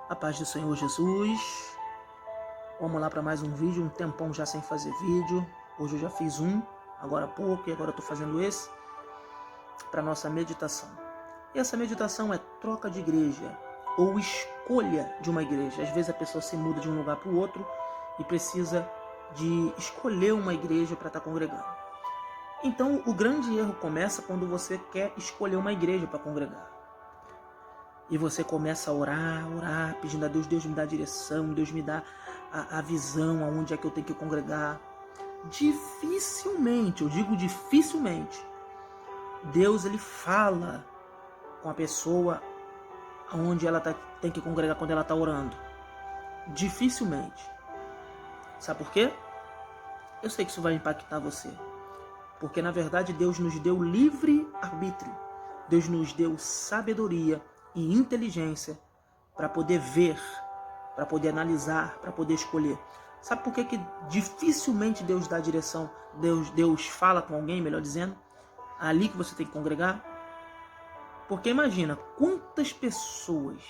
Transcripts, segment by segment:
A paz do Senhor Jesus. Vamos lá para mais um vídeo, um tempão já sem fazer vídeo. Hoje eu já fiz um, agora há pouco, e agora eu estou fazendo esse, para nossa meditação. E essa meditação é troca de igreja, ou escolha de uma igreja. Às vezes a pessoa se muda de um lugar para o outro e precisa de escolher uma igreja para estar congregando. Então o grande erro começa quando você quer escolher uma igreja para congregar. E você começa a orar, pedindo a Deus, Deus me dá a direção, Deus me dá a visão, aonde é que eu tenho que congregar. Dificilmente, eu digo dificilmente, Deus ele fala com a pessoa aonde ela tem que congregar quando ela está orando. Dificilmente. Sabe por quê? Eu sei que isso vai impactar você. Porque na verdade Deus nos deu livre arbítrio. Deus nos deu sabedoria e inteligência para poder ver, para poder analisar, para poder escolher. Sabe por que dificilmente Deus dá direção? Deus fala com alguém, melhor dizendo, ali que você tem que congregar? Porque imagina, quantas pessoas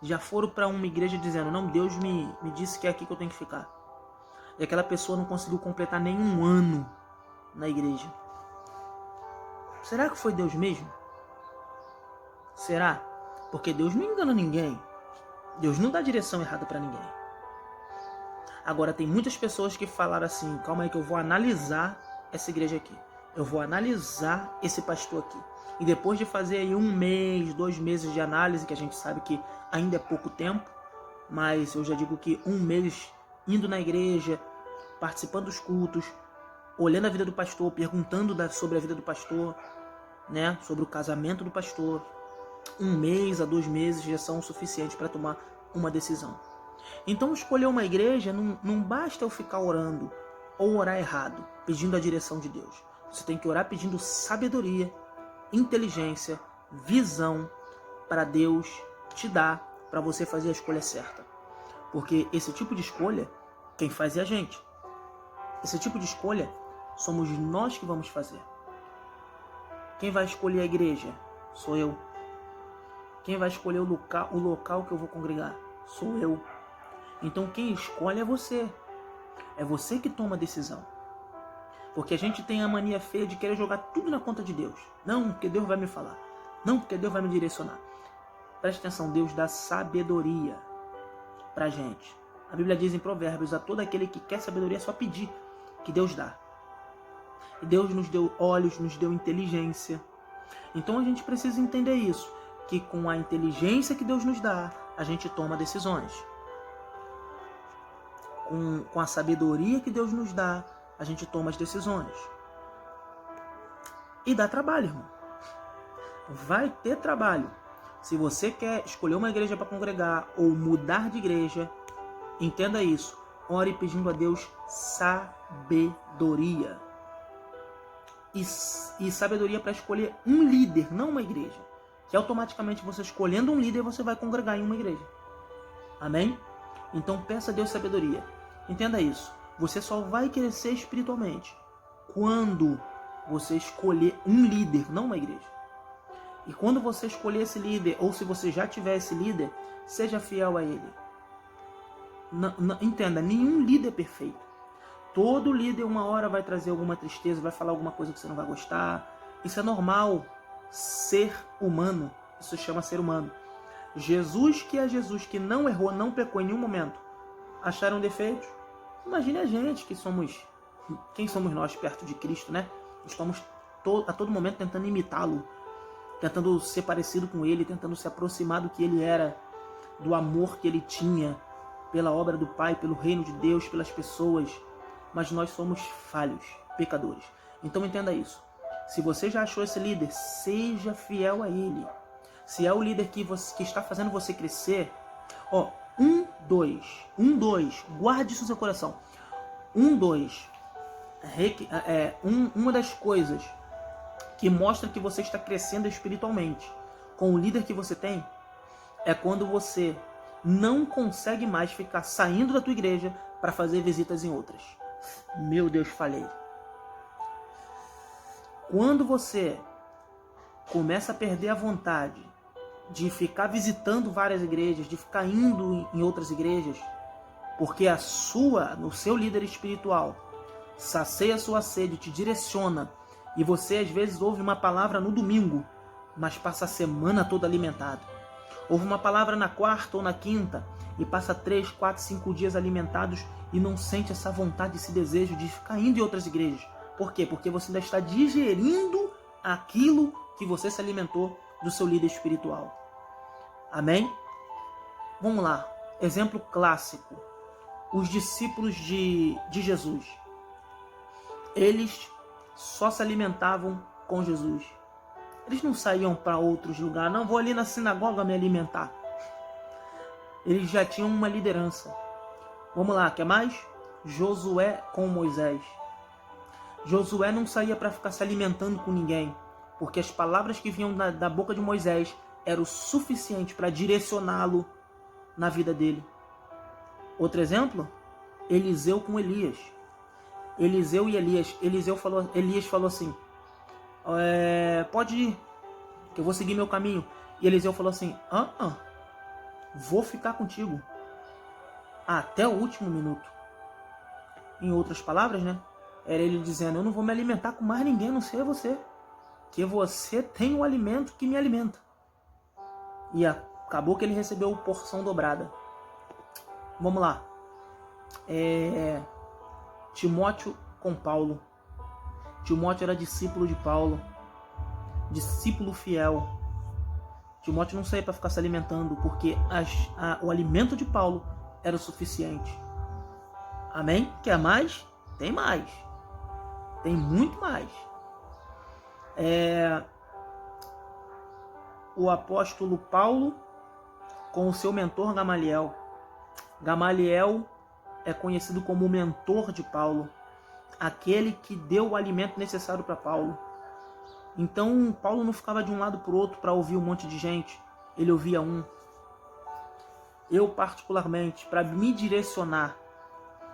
já foram para uma igreja dizendo, não, Deus me disse que é aqui que eu tenho que ficar. E aquela pessoa não conseguiu completar nenhum ano na igreja. Será que foi Deus mesmo? Será? Porque Deus não engana ninguém. Deus não dá direção errada para ninguém. Agora tem muitas pessoas que falaram assim, calma aí que eu vou analisar essa igreja aqui. Eu vou analisar esse pastor aqui. E depois de fazer aí 1 mês, 2 meses de análise, que a gente sabe que ainda é pouco tempo, mas eu já digo que 1 mês indo na igreja, participando dos cultos, olhando a vida do pastor, perguntando sobre a vida do pastor, né, sobre o casamento do pastor, 1 mês a 2 meses já são suficientes para tomar uma decisão. Então escolher uma igreja não basta eu ficar orando ou orar errado, pedindo a direção de Deus. Você tem que orar pedindo sabedoria, inteligência, visão para Deus te dar para você fazer a escolha certa. Porque esse tipo de escolha, quem faz é a gente. Esse tipo de escolha somos nós que vamos fazer. Quem vai escolher a igreja? Sou eu. Quem vai escolher o local que eu vou congregar? Sou eu. Então quem escolhe é você. É você que toma a decisão. Porque a gente tem a mania feia de querer jogar tudo na conta de Deus. Não, porque Deus vai me falar. Não, porque Deus vai me direcionar. Preste atenção, Deus dá sabedoria pra gente. A Bíblia diz em Provérbios, a todo aquele que quer sabedoria é só pedir, que Deus dá. E Deus nos deu olhos, nos deu inteligência. Então a gente precisa entender isso, que com a inteligência que Deus nos dá, a gente toma decisões. Com a sabedoria que Deus nos dá, a gente toma as decisões. E dá trabalho, irmão. Vai ter trabalho. Se você quer escolher uma igreja para congregar ou mudar de igreja, entenda isso. Ore pedindo a Deus sabedoria. E sabedoria para escolher um líder, não uma igreja. Que automaticamente você escolhendo um líder, você vai congregar em uma igreja. Amém? Então peça a Deus sabedoria. Entenda isso. Você só vai crescer espiritualmente quando você escolher um líder, não uma igreja. E quando você escolher esse líder, ou se você já tiver esse líder, seja fiel a ele. Entenda, nenhum líder é perfeito. Todo líder uma hora vai trazer alguma tristeza, vai falar alguma coisa que você não vai gostar. Isso é normal. Ser humano, isso chama ser humano. Jesus, que não errou, não pecou em nenhum momento, acharam defeitos? Imagine a gente que somos... Quem somos nós perto de Cristo, né? Estamos a todo momento tentando imitá-lo, tentando ser parecido com ele, tentando se aproximar do que ele era, do amor que ele tinha pela obra do Pai, pelo reino de Deus, pelas pessoas. Mas nós somos falhos, pecadores. Então entenda isso. Se você já achou esse líder, seja fiel a ele. Se é o líder que está fazendo você crescer, 1, 2, guarde isso no seu coração. 1, 2, uma das coisas que mostra que você está crescendo espiritualmente com o líder que você tem, é quando você não consegue mais ficar saindo da tua igreja para fazer visitas em outras. Meu Deus, falei. Quando você começa a perder a vontade de ficar visitando várias igrejas, de ficar indo em outras igrejas, porque no seu líder espiritual, sacia a sua sede, te direciona, e você às vezes ouve uma palavra no domingo, mas passa a semana toda alimentado. Ouve uma palavra na quarta ou na quinta, e passa 3, 4, 5 dias alimentados e não sente essa vontade, esse desejo de ficar indo em outras igrejas. Por quê? Porque você ainda está digerindo aquilo que você se alimentou do seu líder espiritual. Amém? Vamos lá. Exemplo clássico. Os discípulos de Jesus. Eles só se alimentavam com Jesus. Eles não saíam para outros lugares. Não, vou ali na sinagoga me alimentar. Eles já tinham uma liderança. Vamos lá, quer mais? Josué com Moisés. Josué não saía para ficar se alimentando com ninguém, porque as palavras que vinham da boca de Moisés eram o suficiente para direcioná-lo na vida dele. Outro exemplo? Eliseu com Elias. Eliseu e Elias. Elias falou assim, pode ir, que eu vou seguir meu caminho. E Eliseu falou assim, vou ficar contigo até o último minuto. Em outras palavras, né? Era ele dizendo, eu não vou me alimentar com mais ninguém, a não ser você. Que você tem um alimento que me alimenta. E acabou que ele recebeu porção dobrada. Vamos lá. Timóteo com Paulo. Timóteo era discípulo de Paulo. Discípulo fiel. Timóteo não saía para ficar se alimentando, porque o alimento de Paulo era o suficiente. Amém? Quer mais? Tem mais. Tem muito mais. O apóstolo Paulo com o seu mentor Gamaliel. Gamaliel é conhecido como o mentor de Paulo, aquele que deu o alimento necessário para Paulo. Então Paulo não ficava de um lado para o outro para ouvir um monte de gente, ele ouvia um. Eu particularmente, para me direcionar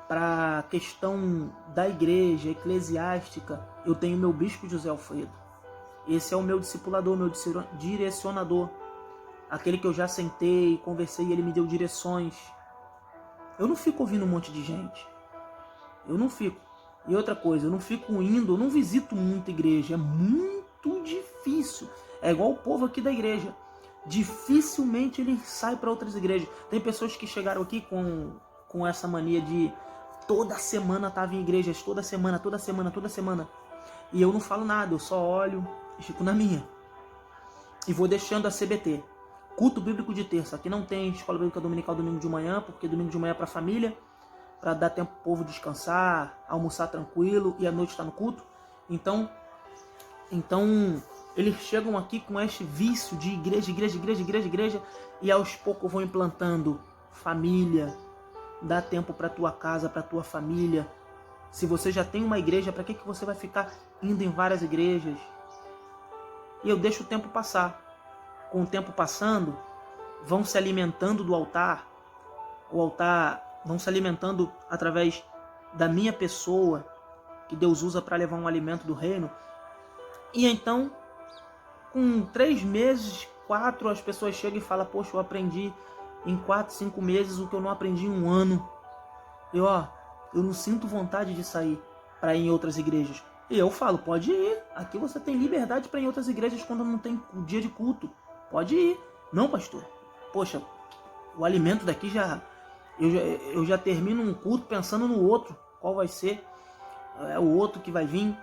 para a questão da igreja eclesiástica, eu tenho meu bispo José Alfredo. Esse é o meu discipulador, meu direcionador, aquele que eu já sentei, conversei e ele me deu direções. Eu não fico ouvindo um monte de gente. Eu não fico. E outra coisa, eu não fico indo, eu não visito muita igreja. É muito difícil. É igual o povo aqui da igreja. Dificilmente ele sai para outras igrejas. Tem pessoas que chegaram aqui com essa mania de toda semana estava em igrejas, toda semana. E eu não falo nada, eu só olho e fico na minha. E vou deixando a CBT. Culto bíblico de terça. Aqui não tem escola bíblica dominical domingo de manhã, porque domingo de manhã é para a família, para dar tempo para o povo descansar, almoçar tranquilo e à noite estar no culto. Então eles chegam aqui com este vício de igreja, e aos poucos vão implantando família. Dá tempo para tua casa, para tua família. Se você já tem uma igreja, para que você vai ficar indo em várias igrejas? E eu deixo o tempo passar. Com o tempo passando, vão se alimentando do altar. O altar vão se alimentando através da minha pessoa, que Deus usa para levar um alimento do reino. E então, com 3 meses, 4, as pessoas chegam e falam, poxa, eu aprendi em 4, 5 meses o que eu não aprendi em um ano. Eu não sinto vontade de sair para ir em outras igrejas. E eu falo, pode ir. Aqui você tem liberdade para ir em outras igrejas quando não tem dia de culto. Pode ir. Não, pastor. Poxa, o alimento daqui já... Eu já termino um culto pensando no outro. Qual vai ser? É o outro que vai vir.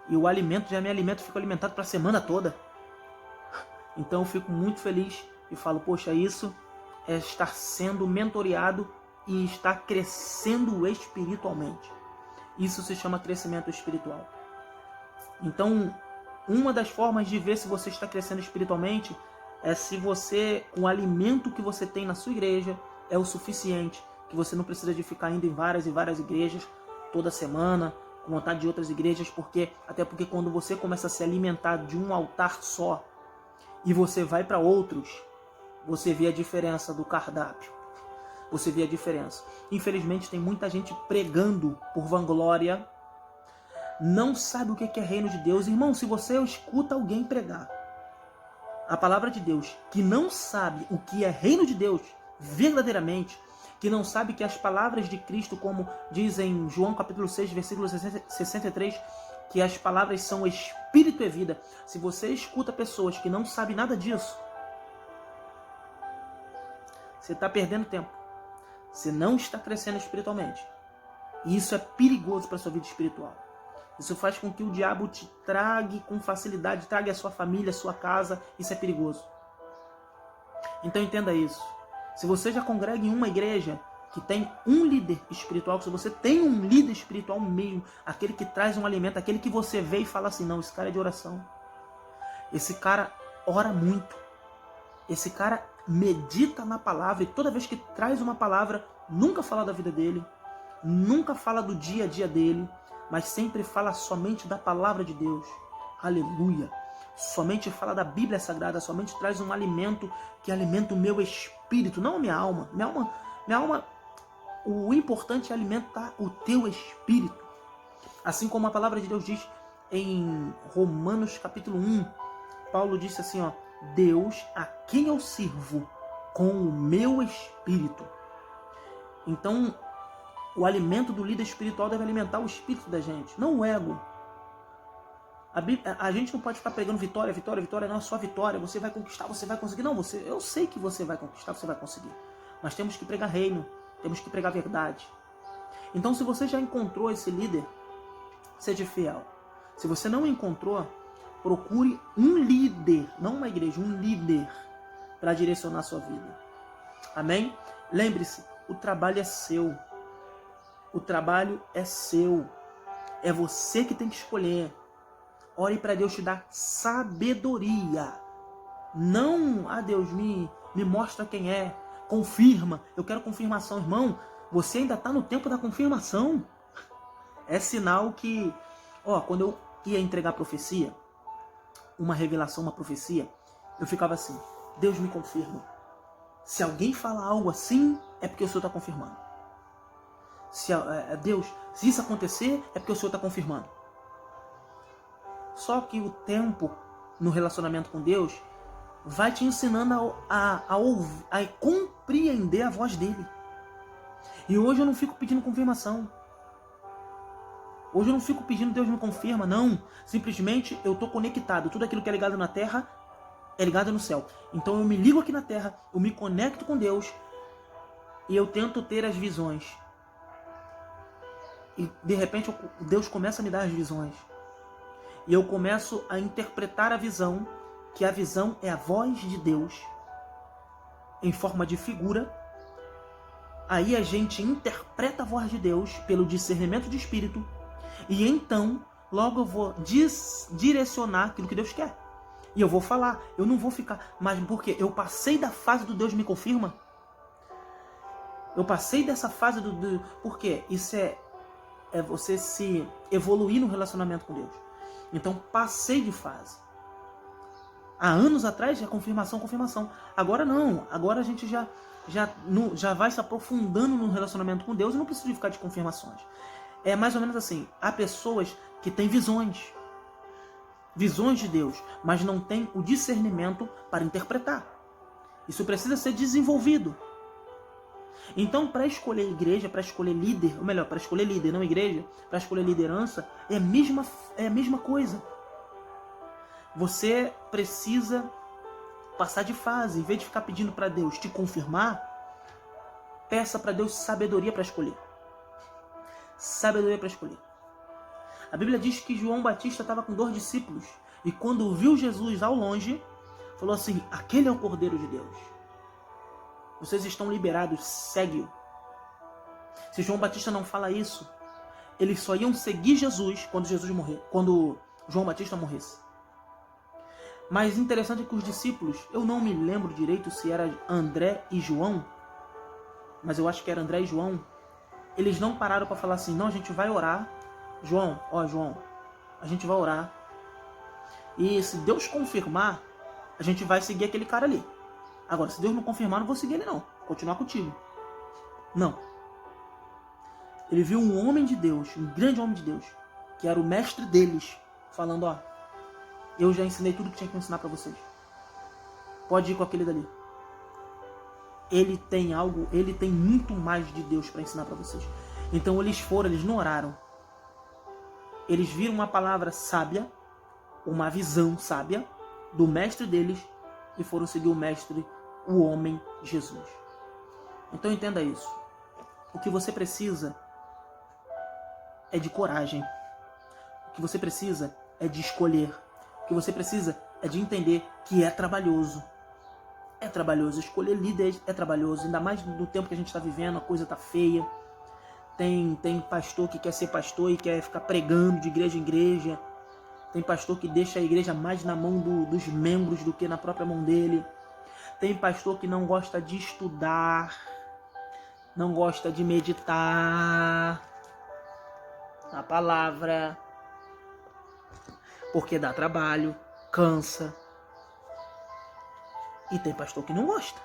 E o alimento já me alimenta, fico alimentado para a semana toda. Então eu fico muito feliz e falo, poxa, isso é estar sendo mentoreado e estar crescendo espiritualmente. Isso se chama crescimento espiritual. Então, uma das formas de ver se você está crescendo espiritualmente é se você, o alimento que você tem na sua igreja é o suficiente, que você não precisa de ficar indo em várias e várias igrejas toda semana, com vontade de outras igrejas, até porque quando você começa a se alimentar de um altar só e você vai para outros, você vê a diferença do cardápio. Você vê a diferença. Infelizmente tem muita gente pregando por vanglória, não sabe o que é reino de Deus. Irmão, se você escuta alguém pregar, a palavra de Deus, que não sabe o que é reino de Deus verdadeiramente, que não sabe que as palavras de Cristo, como diz em João capítulo 6, versículo 63, que as palavras são espírito e vida. Se você escuta pessoas que não sabem nada disso, você está perdendo tempo. Você não está crescendo espiritualmente. E isso é perigoso para a sua vida espiritual. Isso faz com que o diabo te trague com facilidade, trague a sua família, a sua casa. Isso é perigoso. Então entenda isso. Se você já congrega em uma igreja que tem um líder espiritual, se você tem um líder espiritual mesmo, aquele que traz um alimento, aquele que você vê e fala assim, não, esse cara é de oração. Esse cara ora muito. Esse cara medita na palavra e toda vez que traz uma palavra, nunca fala da vida dele, nunca fala do dia a dia dele, mas sempre fala somente da palavra de Deus. Aleluia! Somente fala da Bíblia Sagrada, somente traz um alimento que alimenta o meu espírito, não a minha alma. Minha alma, o importante é alimentar o teu espírito. Assim como a palavra de Deus diz em Romanos capítulo 1, Paulo disse assim, ó, Deus a quem eu sirvo com o meu espírito. Então, o alimento do líder espiritual deve alimentar o espírito da gente, não o ego. A gente não pode ficar pregando vitória, vitória, vitória, não é só vitória, você vai conquistar, você vai conseguir. Não, eu sei que você vai conquistar, você vai conseguir. Mas temos que pregar reino, temos que pregar verdade. Então, se você já encontrou esse líder, seja fiel. Se você não encontrou, procure um líder, não uma igreja, um líder para direcionar a sua vida. Amém? Lembre-se, o trabalho é seu. O trabalho é seu. É você que tem que escolher. Ore para Deus te dar sabedoria. Não, Deus, me mostra quem é. Confirma. Eu quero confirmação. Irmão, você ainda está no tempo da confirmação. É sinal que, quando eu ia entregar profecia, uma revelação, uma profecia, eu ficava assim, Deus me confirma. Se alguém fala algo assim, é porque o Senhor está confirmando. Deus, se isso acontecer, é porque o Senhor está confirmando. Só que o tempo no relacionamento com Deus vai te ensinando a compreender a voz dele. E hoje eu não fico pedindo confirmação. Hoje eu não fico pedindo Deus me confirma, não. Simplesmente eu estou conectado. Tudo aquilo que é ligado na terra é ligado no céu. Então eu me ligo aqui na terra, eu me conecto com Deus e eu tento ter as visões. E de repente Deus começa a me dar as visões. E eu começo a interpretar a visão, que a visão é a voz de Deus em forma de figura. Aí a gente interpreta a voz de Deus pelo discernimento de espírito. E então, logo eu vou direcionar aquilo que Deus quer. E eu vou falar, eu não vou ficar... Mas porque eu passei da fase do Deus me confirma. Eu passei dessa fase do... Por quê? Isso é você se evoluir no relacionamento com Deus. Então, passei de fase. Há anos atrás, confirmação. Agora não. Agora a gente já vai se aprofundando no relacionamento com Deus e não precisa ficar de confirmações. É mais ou menos assim. Há pessoas que têm visões de Deus, mas não têm o discernimento para interpretar. Isso precisa ser desenvolvido. Então, para escolher igreja, para escolher líder, ou melhor, para escolher líder, não igreja, para escolher liderança, é a mesma coisa. Você precisa passar de fase. Em vez de ficar pedindo para Deus te confirmar, peça para Deus sabedoria para escolher. Sabedoria para escolher. A Bíblia diz que João Batista estava com 2 discípulos. E quando viu Jesus ao longe, falou assim, aquele é o Cordeiro de Deus. Vocês estão liberados, segue-o. Se João Batista não fala isso, eles só iam seguir Jesus quando João Batista morresse. Mas interessante é que os discípulos, eu não me lembro direito se era André e João, mas eu acho que era André e João, eles não pararam para falar assim, não, a gente vai orar. João, a gente vai orar. E se Deus confirmar, a gente vai seguir aquele cara ali. Agora, se Deus não confirmar, não vou seguir ele não. Vou continuar contigo. Não. Ele viu um homem de Deus, um grande homem de Deus, que era o mestre deles, falando, eu já ensinei tudo que tinha que ensinar para vocês. Pode ir com aquele dali. Ele tem algo, ele tem muito mais de Deus para ensinar para vocês. Então eles foram, eles não oraram. Eles viram uma palavra sábia, uma visão sábia do mestre deles e foram seguir o mestre, o homem Jesus. Então entenda isso. O que você precisa é de coragem. O que você precisa é de escolher. O que você precisa é de entender que é trabalhoso. É trabalhoso. Escolher líder é trabalhoso. Ainda mais no tempo que a gente está vivendo, a coisa está feia. Tem pastor que quer ser pastor e quer ficar pregando de igreja em igreja. Tem pastor que deixa a igreja mais na mão dos membros do que na própria mão dele. Tem pastor que não gosta de estudar, não gosta de meditar a palavra, porque dá trabalho, cansa. E tem pastor que não gosta.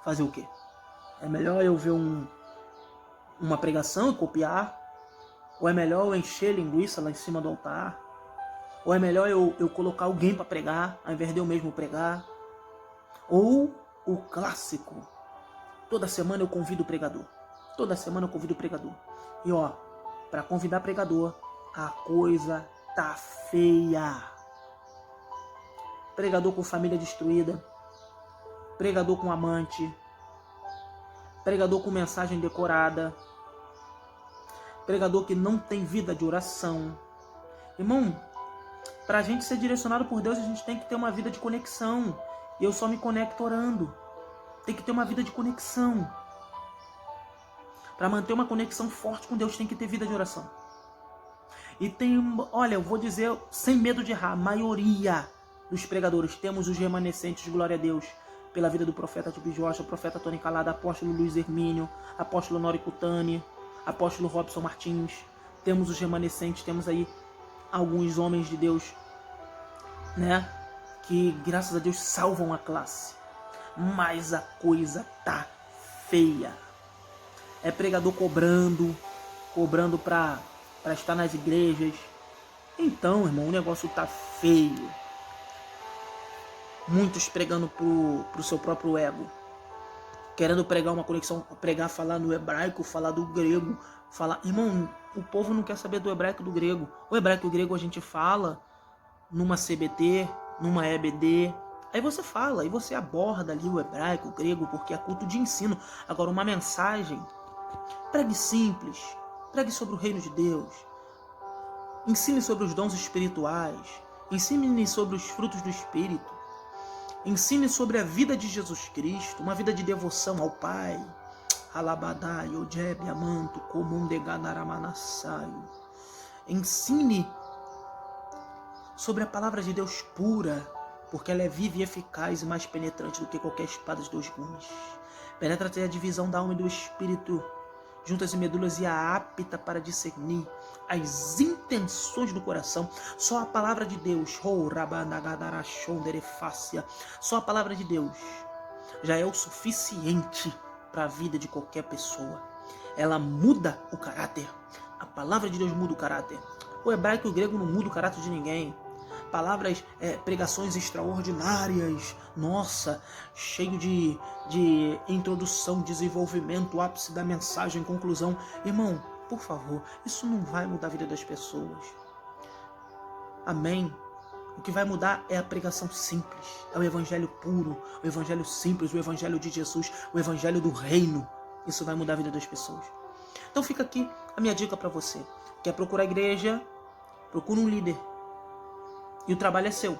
Fazer o quê? É melhor eu ver uma pregação e copiar? Ou é melhor eu encher linguiça lá em cima do altar? Ou é melhor eu colocar alguém para pregar, ao invés de eu mesmo pregar? Ou o clássico, toda semana eu convido o pregador. Toda semana eu convido o pregador. E ó, para convidar pregador, a coisa tá feia. Pregador com família destruída. Pregador com amante. Pregador com mensagem decorada. Pregador que não tem vida de oração. Irmão, para a gente ser direcionado por Deus, a gente tem que ter uma vida de conexão. E eu só me conecto orando. Tem que ter uma vida de conexão. Para manter uma conexão forte com Deus, tem que ter vida de oração. E tem, olha, eu vou dizer sem medo de errar, a maioria dos pregadores, temos os remanescentes, glória a Deus, pela vida do profeta Tibi Joshua, profeta Tony Calada, apóstolo Luiz Hermínio, apóstolo Nori Cutani, apóstolo Robson Martins. Temos os remanescentes, temos aí alguns homens de Deus, né, que graças a Deus salvam a classe. Mas a coisa tá feia. É pregador cobrando para estar nas igrejas. Então, irmão, o negócio tá feio. Muitos pregando pro seu próprio ego. Querendo pregar uma conexão, falar no hebraico, falar do grego, falar... Irmão, o povo não quer saber do hebraico e do grego. O hebraico e o grego a gente fala numa CBT, numa EBD. Aí você fala, aí você aborda ali o hebraico, o grego, porque é culto de ensino. Agora, uma mensagem, pregue simples, pregue sobre o reino de Deus. Ensine sobre os dons espirituais. Ensine sobre os frutos do Espírito. Ensine sobre a vida de Jesus Cristo, uma vida de devoção ao Pai. Alabadai, Ojebe, Amanto, Comundeganaramanassaio. Ensine sobre a palavra de Deus pura, porque ela é viva e eficaz e mais penetrante do que qualquer espada de 2 gumes. Penetra até a divisão da alma e do espírito, juntas e medulas, e a apta para discernir as intenções do coração. Só a palavra de Deus, só a palavra de Deus já é o suficiente para a vida de qualquer pessoa. Ela muda o caráter. A palavra de Deus muda o caráter. O hebraico e o grego não muda o caráter de ninguém. Palavras, pregações extraordinárias, nossa, cheio de introdução, desenvolvimento, ápice da mensagem, conclusão. Irmão, por favor, isso não vai mudar a vida das pessoas. Amém? O que vai mudar é a pregação simples, é o evangelho puro, o evangelho simples, o evangelho de Jesus, o evangelho do reino. Isso vai mudar a vida das pessoas. Então fica aqui a minha dica para você. Quer procurar a igreja? Procura um líder. E o trabalho é seu.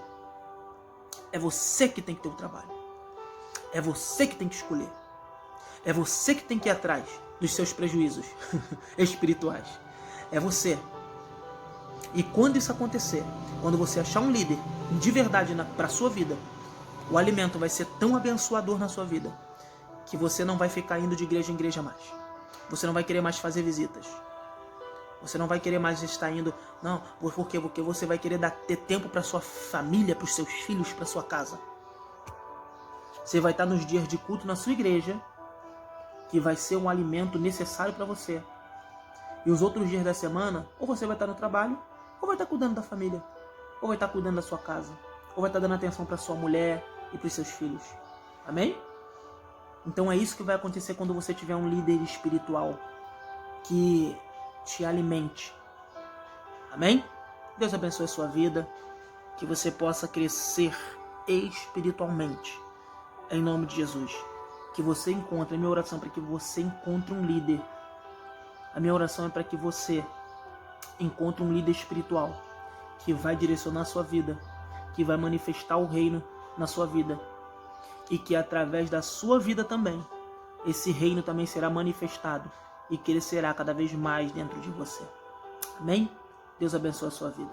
É você que tem que ter o trabalho. É você que tem que escolher. É você que tem que ir atrás dos seus prejuízos espirituais. É você. E quando isso acontecer, quando você achar um líder de verdade para a sua vida, o alimento vai ser tão abençoador na sua vida que você não vai ficar indo de igreja em igreja mais. Você não vai querer mais fazer visitas. Você não vai querer mais estar indo... Não, por quê? Porque você vai querer ter tempo para sua família, para os seus filhos, para sua casa. Você vai estar nos dias de culto na sua igreja, que vai ser um alimento necessário para você. E os outros dias da semana, ou você vai estar no trabalho, ou vai estar cuidando da família, ou vai estar cuidando da sua casa, ou vai estar dando atenção para sua mulher e para os seus filhos. Amém? Então é isso que vai acontecer quando você tiver um líder espiritual que te alimente. Amém? Deus abençoe a sua vida, que você possa crescer espiritualmente, em nome de Jesus. Que você encontre, a minha oração é para que você encontre um líder. A minha oração é para que você encontre um líder espiritual que vai direcionar a sua vida, que vai manifestar o reino na sua vida e que através da sua vida também, esse reino também será manifestado e crescerá cada vez mais dentro de você. Amém? Deus abençoe a sua vida.